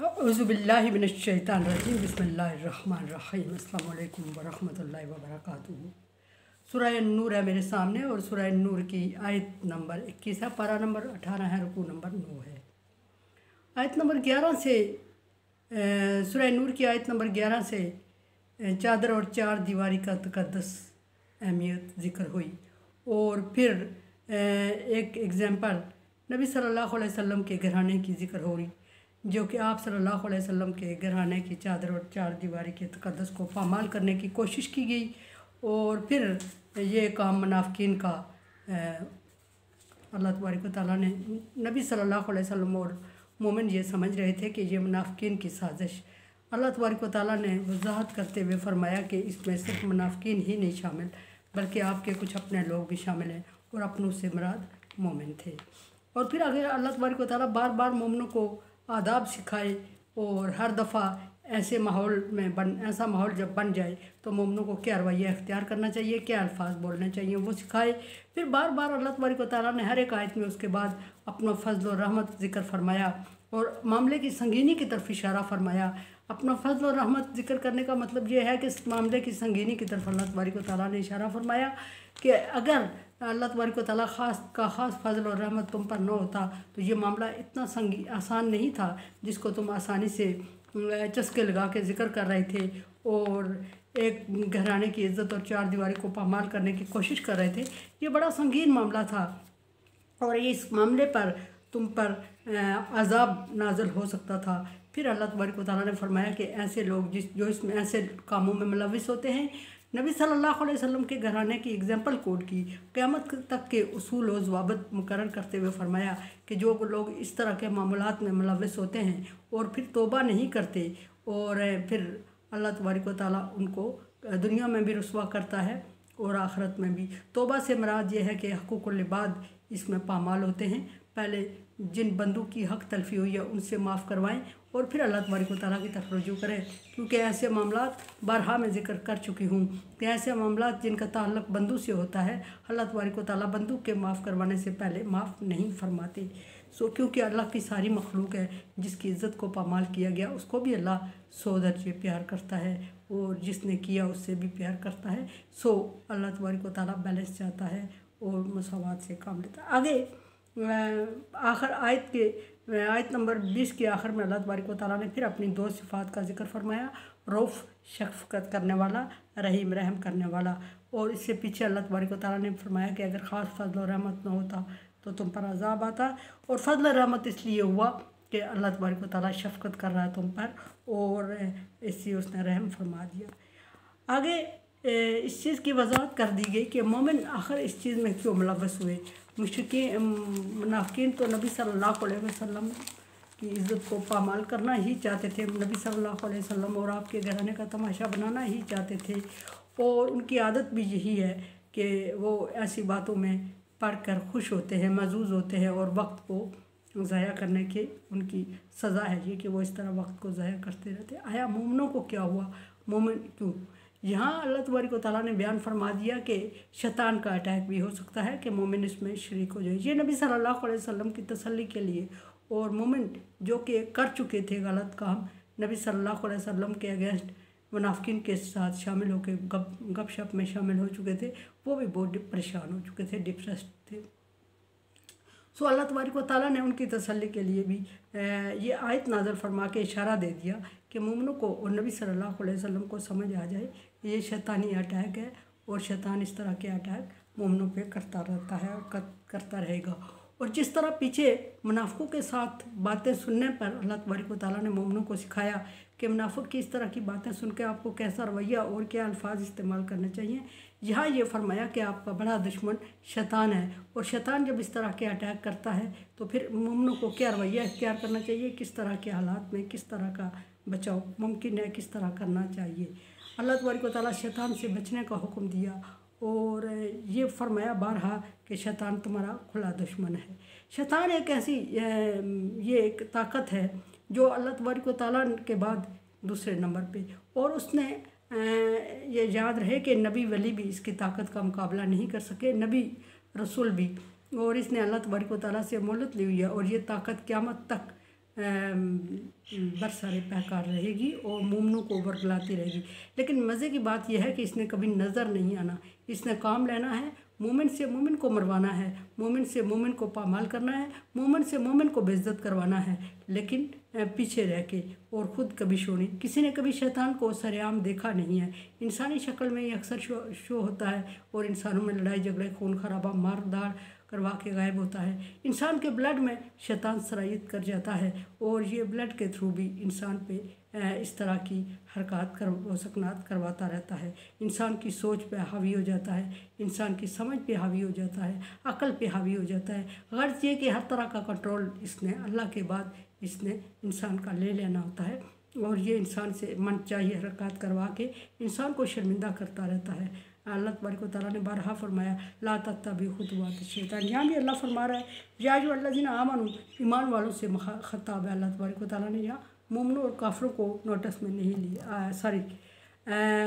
औज़ुबिल्लाहि मिनश्शैतानिर्रजीम बिस्मिल्लाहिर्रहमानिर्रहीम अस्सलामु अलैकुम वरहमतुल्लाहि वबरकातुहू। सूरह नूर है मेरे सामने और सूरह नूर की आयत नंबर 21 है, पारा नंबर 18 है, रुकू नंबर 9 है। आयत नंबर 11 से सूरह नूर की आयत नंबर 11 से चादर और चार दीवारी का तक़द्दुस अहमियत ज़िक्र हुई और फिर एक एग्ज़ाम्पल नबी सल्लल्लाहु अलैहि वसल्लम के घराने की ज़िक्र हो रही, जो कि आप सल्लल्लाहु अलैहि वसल्लम के घराने की चादर और चार दीवारी के तक़द्दुस को पामाल करने की कोशिश की गई। और फिर ये काम मुनाफ़िकीन का अल्लाह तबारक व तआला ने नबी सल्लल्लाहु अलैहि वसल्लम और मोमिन ये समझ रहे थे कि ये मुनाफ़िकीन की साजिश। अल्लाह तबारक व तआला ने वज़ाहत करते हुए फरमाया कि इसमें सिर्फ मुनाफ़िकीन ही नहीं शामिल, बल्कि आपके कुछ अपने लोग भी शामिल हैं और अपनों से मुराद मोमिन थे। और फिर अगर अल्लाह तबारक व तआला बार बार मोमिनों को आदाब सिखाए और हर दफ़ा ऐसे माहौल में ऐसा माहौल जब बन जाए तो मोमिनों को क्या रवैया इख्तियार करना चाहिए, क्या अल्फाज बोलने चाहिए, वो सिखाए। फिर बार बार अल्लाह तबारक व तआला ने हर एक आयत में उसके बाद अपना फजल और रहमत ज़िक्र फरमाया और मामले की संगीनी की तरफ इशारा फरमाया। अपना फजल और रहमत ज़िक्र करने का मतलब ये है कि इस मामले की संगीनी की तरफ अल्लाह तबारक व तआला ने इशारा फरमाया कि अगर अल्लाह तबारक व तआला ख़ास फजल और रहमत तुम पर न होता तो ये मामला इतना आसान नहीं था जिसको तुम आसानी से चस्के लगा के ज़िक्र कर रहे थे और एक घराने की इज़्ज़त और चार दीवारी को पामाल करने की कोशिश कर रहे थे। ये बड़ा संगीन मामला था और इस मामले पर तुम पर अज़ाब नाज़िल हो सकता था। फिर अल्लाह तबारक व तआला ने फरमाया कि ऐसे लोग जो इसमें ऐसे कामों में मुलव्विस होते हैं, नबी सल्लल्लाहु अलैहि वसल्लम के घराने की एग्जाम्पल कोड की, क़यामत तक के उसूल और ज़वाबित मुकर्रर करते हुए फरमाया कि जो लोग इस तरह के मामलात में मुलव्विस होते हैं और फिर तौबा नहीं करते और फिर अल्लाह तबारक व तआला उनको दुनिया में भी रुस्वा करता है और आखिरत में भी। तौबा से मुराद ये है कि हक़ूक़ुल इबाद इसमें पामाल होते हैं। पहले जिन बंदों की हक़ तलफ़ी हुई है उनसे माफ़ करवाएं और फिर अल्लाह तबारक व तआला की तरफ रुजू करें, क्योंकि ऐसे मामलात बारहा में ज़िक्र कर चुकी हूँ कि ऐसे मामलात जिनका ताल्लुक़ बंदों से होता है अल्लाह तबारक व तआला बंदों के माफ़ करवाने से पहले माफ़ नहीं फरमाते। क्योंकि अल्लाह की सारी मखलूक है, जिसकी इज़्ज़त को पामाल किया गया उसको भी अल्लाह 100 दर्जे प्यार करता है और जिसने किया उससे भी प्यार करता है। अल्लाह तबारक व तआला बैलेंस चाहता है और मसावात से काम लेता है। आगे आखिर आयत नंबर 20 के आखिर में अल्लाह तबारक व तआला ने फिर अपनी दो सिफ़ात का ज़िक्र फरमाया, रऊफ़ शफ़क़त करने वाला, रहीम रहम करने वाला। और इससे पीछे अल्लाह तबारक व तआला ने फरमाया कि अगर ख़ास फजल और रहमत न होता तो तुम पर अज़ाब आता, और फजल रहमत इसलिए हुआ कि अल्लाह तबारक व तआला शफ़क़त कर रहा है तुम पर और इसलिए उसने रहम फरमा दिया। आगे इस चीज़ की वज़ाहत कर दी गई कि मोमिन आखिर इस चीज़ में क्यों मुलव्वस हुए। मुनाफ़िकीन तो नबी सल्लल्लाहु अलैहि वसल्लम की इज़्ज़त को पामाल करना ही चाहते थे, नबी सल्लल्लाहु अलैहि वसल्लम और आपके घराने का तमाशा बनाना ही चाहते थे और उनकी आदत भी यही है कि वो ऐसी बातों में पढ़ कर खुश होते हैं, मज़ूज़ होते हैं और वक्त को ज़ाया करने की उनकी सज़ा है ये कि वो इस तरह वक्त को ज़ाया करते रहते। आया मोमिनों को क्या हुआ, मोमिन क्यों? यहाँ अल्लाह तबारक व तआला ने बयान फरमा दिया कि शैतान का अटैक भी हो सकता है कि मोमिन इसमें शरीक हो जाए। ये नबी सल्लल्लाहु अलैहि वसल्लम की तसल्ली के लिए और मोमिन जो कि कर चुके थे गलत काम, नबी सल्लल्लाहु अलैहि वसल्लम के अगेंस्ट मुनाफ़िकीन के साथ शामिल होकर गपशप में शामिल हो चुके थे, वो भी बहुत परेशान हो चुके थे, डिप्रेस्ड थे। अल्लाह तबारक व तआला ने उनकी तसल्ली के लिए भी ये आयत नाज़िल फरमा के इशारा दे दिया कि मोमिनों को और नबी सल्लल्लाहु अलैहि वसल्लम को समझ आ जाए ये शैतानी अटैक है और शैतान इस तरह के अटैक मोमिनों पे करता रहता है और करता रहेगा। और जिस तरह पीछे मुनाफ़िकों के साथ बातें सुनने पर अल्लाह तबारक व तआला ने मोमिनों को सिखाया कि मुनाफ़िक की इस तरह की बातें सुन के आपको कैसा रवैया और क्या अल्फाज इस्तेमाल करने चाहिए, यहाँ ये फरमाया कि आपका बड़ा दुश्मन शैतान है और शैतान जब इस तरह के अटैक करता है तो फिर मोमिनों को क्या रवैया इख्तियार करना चाहिए, किस तरह के हालात में किस तरह का बचाव मुमकिन है, किस तरह करना चाहिए। अल्लाह तबारक व तआला शैतान से बचने का हुक्म दिया और ये फरमाया बारहा कि शैतान तुम्हारा खुला दुश्मन है। शैतान एक ऐसी ये एक ताकत है जो अल्लाह तबारक व तआला के बाद दूसरे नंबर पे, और उसने ये याद रहे कि नबी वली भी इसकी ताकत का मुकाबला नहीं कर सके, नबी रसूल भी, और इसने अल्लाह तबारक व तआला से मोहलत ली हुई है और ये ताकत क़यामत तक बरसरे पैकार रहेगी और मोमनों को बरगलाती रहेगी। लेकिन मज़े की बात यह है कि इसने कभी नज़र नहीं आना, इसने काम लेना है, मोमिन से मोमिन को मरवाना है, मोमिन से मोमिन को पामाल करना है, मोमिन से मोमिन को बेइज्जत करवाना है, लेकिन पीछे रह के, और ख़ुद कभी शो नहीं। किसी ने कभी शैतान को सरेआम देखा नहीं है। इंसानी शक्ल में ये अक्सर शो होता है और इंसानों में लड़ाई झगड़े, खून खराबा, मार धाड़ करवा के गायब होता है। इंसान के ब्लड में शैतान सरायत कर जाता है और ये ब्लड के थ्रू भी इंसान पे इस तरह की हरकत सकनात करवाता रहता है। इंसान की सोच पे हावी हो जाता है, इंसान की समझ पे हावी हो जाता है, अकल पे हावी हो जाता है। गर्ज ये कि हर तरह का कंट्रोल इसने अल्लाह के बाद इसने इंसान का ले लेना होता है और ये इंसान से मन चाहिए हरकत करवा के इंसान को शर्मिंदा करता रहता है। अल्लाह तबारक व तआला ने बारहा फरमाया ला तत्तबिउ खुतुवात शैतान। यहाँ भी अल्लाह फरमा रहा है या अय्युहल्लज़ीना आमनू, ईमान वालों से खिताब है। अल्लाह तबारक व तआला ने यहाँ मोमिनों और काफिरों को नोटिस में नहीं लिया,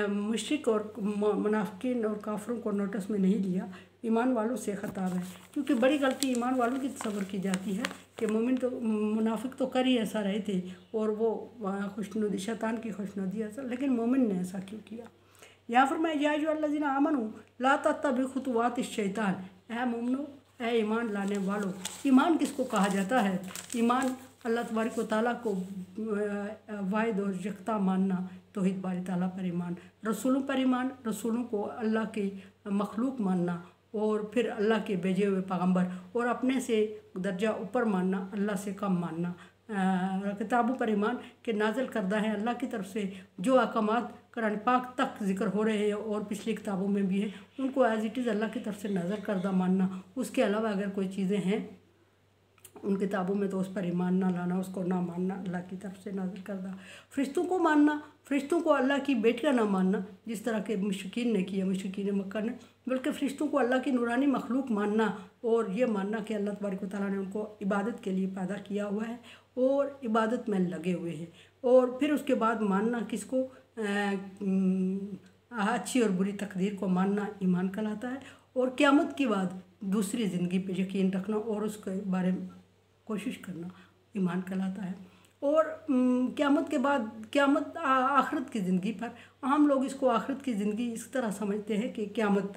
मुशरिक और मुनाफिकीन और काफिरों को नोटिस में नहीं लिया, ईमान वालों से खिताब है। क्योंकि बड़ी गलती ईमान वालों की तस्वर की जाती है कि मोमिन तो मुनाफिक तो कर ही ऐसा रहे थे और वो खुशनुदी शैतान की खुशनुदी ऐसा, लेकिन मोमिन ने ऐसा क्यों किया। यहाँ पर मैं या अय्युहल्लज़ीना आमनू ला तत्तबिउ खुतुवात शैतान, ऐ मोमिनो, ऐ ईमान लाने वालों। ईमान किसको कहा जाता है? ईमान अल्लाह तबारक व तआला को वाहिद और यकता मानना, तौहीद बारी ताला पर ईमान, रसूलों पर ईमान, रसूलों को अल्लाह के मखलूक मानना और फिर अल्लाह के भेजे हुए पैगम्बर, और अपने से दर्जा ऊपर मानना, अल्लाह से कम मानना। किताबों पर ईमान के नाज़िल करदा है अल्लाह की तरफ से जो अहकामात कुरान पाक तक ज़िक्र हो रहे हैं और पिछली किताबों में भी है, उनको एज़ इट इज़ अल्लाह की तरफ से नाज़िल करदा मानना। उसके अलावा अगर कोई चीज़ें हैं उन किताबों में तो उस पर ईमान ना लाना, उसको ना मानना, अल्लाह की तरफ से नाज़िल करदा। फ़रिश्तों को मानना, फ़रिश्तों को अल्लाह की बेटियां ना मानना जिस तरह के मुशरिकीन ने किया, मुशरिकीन मक्का ने, बल्कि फ़रिश्तों को अल्लाह की नूरानी मखलूक मानना और ये मानना कि अल्लाह तबारक व तआला ने उनको इबादत के लिए पैदा किया हुआ है और इबादत में लगे हुए हैं। और फिर उसके बाद मानना किसको, अच्छी और बुरी तकदीर को मानना ईमान कहलाता है। और क़यामत के बाद दूसरी ज़िंदगी पे यकीन रखना और उसके बारे में कोशिश करना ईमान कहलाता है। और क़यामत के बाद, क़यामत आखिरत की ज़िंदगी पर, आम लोग इसको आखिरत की ज़िंदगी इस तरह समझते हैं कि क़यामत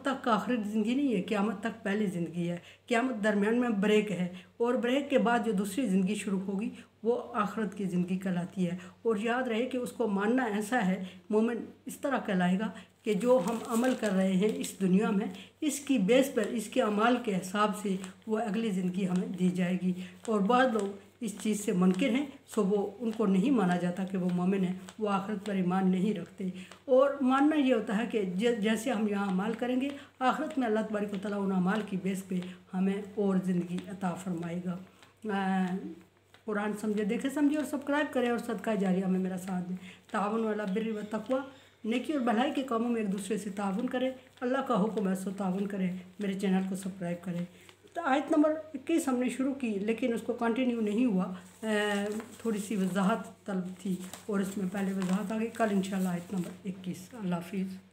तक का आखिरत ज़िंदगी नहीं है, क़यामत तक पहली ज़िंदगी है, क़यामत दरमियान में ब्रेक है और ब्रेक के बाद जो दूसरी ज़िंदगी शुरू होगी वो आखिरत की ज़िंदगी कहलाती है। और याद रहे कि उसको मानना ऐसा है, मोमिन इस तरह कहलाएगा कि जो हम अमल कर रहे हैं इस दुनिया में, इसकी बेस पर, इसके अमाल के हिसाब से वो अगली ज़िंदगी हमें दी जाएगी। और बाद लोग इस चीज़ से मुनकिर हैं, सो वो उनको नहीं माना जाता कि वो मोमिन है, वो आखिरत पर ईमान नहीं रखते। और मानना ये होता है कि जैसे हम यहाँ अमाल करेंगे, आखिरत में अल्लाह तबारक व तआला उन अमाल की बेस पे हमें और ज़िंदगी अता फरमाएगा। कुरान समझे, देखे समझे और सब्सक्राइब करें और सदका जारिया में मेरा साथ दें। ताउन वाला बिर्र व तक़वा, नेकी और भलाई के कामों में एक दूसरे से ताउन करें। अल्लाह का हुक्म है सो ताउन करें। मेरे चैनल को सब्सक्राइब करें। तो आयत नंबर 21 हमने शुरू की लेकिन उसको कंटिन्यू नहीं हुआ, थोड़ी सी वजाहत तलब थी और इसमें पहले वजाहत आ गई। कल इंशाल्लाह आयत नंबर 21। अल्लाह हाफिज़।